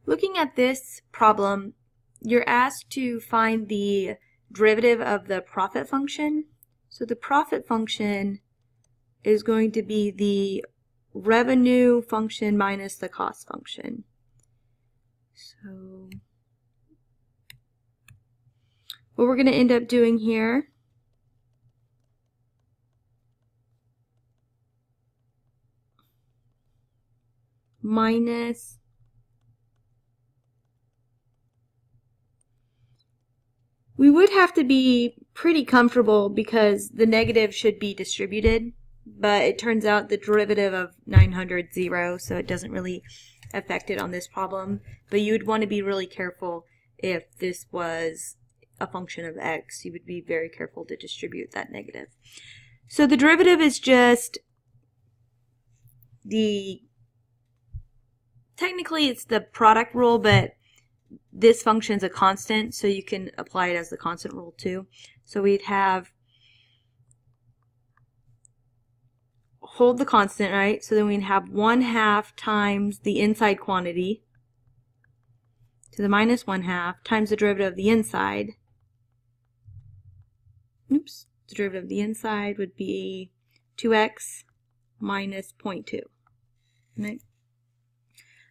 Looking at this problem, you're asked to find the derivative of the profit function. So the profit function is going to be the revenue function minus the cost function. So what we're going to end up doing here minus we would have to be pretty comfortable because the negative should be distributed, but it turns out the derivative of 900 is 0, so it doesn't really affect it on this problem. But you would want to be really careful if this was a function of x. You would be very careful to distribute that negative. So the derivative is just technically it's the product rule, but this function's a constant, so you can apply it as the constant rule too. So we'd have hold the constant, right? So then we'd have 1/2 times the inside quantity to the minus 1/2 times the derivative of the inside. Oops, the derivative of the inside would be 2x minus 0.2. Right?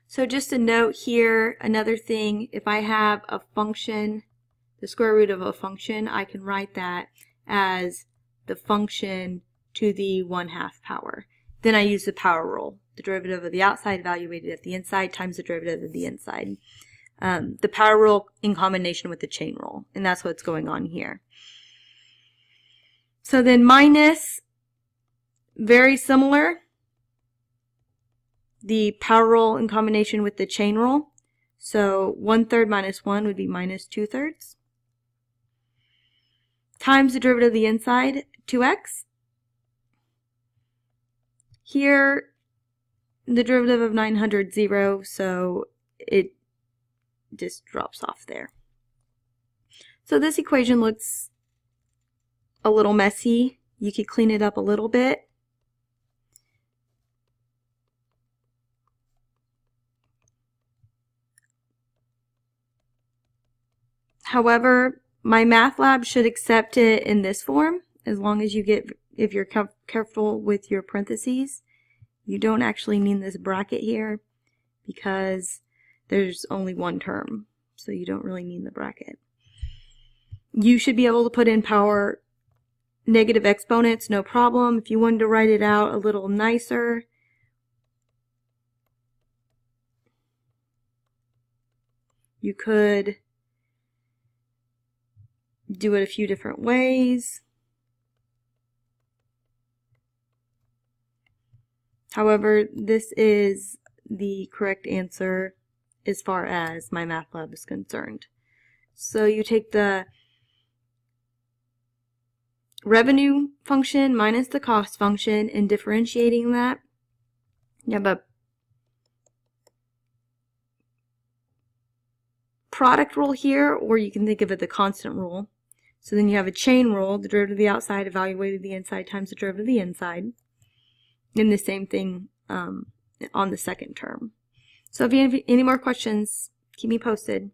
So just a note here, another thing, if I have a function, the square root of a function, I can write that as the function to the 1/2 power. Then I use the power rule, the derivative of the outside evaluated at the inside times the derivative of the inside. The power rule in combination with the chain rule, and that's what's going on here. So then minus, very similar, the power rule in combination with the chain rule. So 1/3 minus 1 would be minus 2/3 times the derivative of the inside, 2x. Here, the derivative of 900 is 0, so it just drops off there. So this equation looks a little messy. You could clean it up a little bit. However, my math lab should accept it in this form as long as if you're careful with your parentheses. You don't actually need this bracket here because there's only one term, so you don't really need the bracket. You should be able to put in power negative exponents, no problem. If you wanted to write it out a little nicer, you could do it a few different ways. However, this is the correct answer as far as my math lab is concerned. So you take the revenue function minus the cost function and differentiating that, you have a product rule here, or you can think of it the constant rule. So then you have a chain rule, the derivative of the outside evaluated the inside times the derivative of the inside. And the same thing on the second term. So if you have any more questions, keep me posted.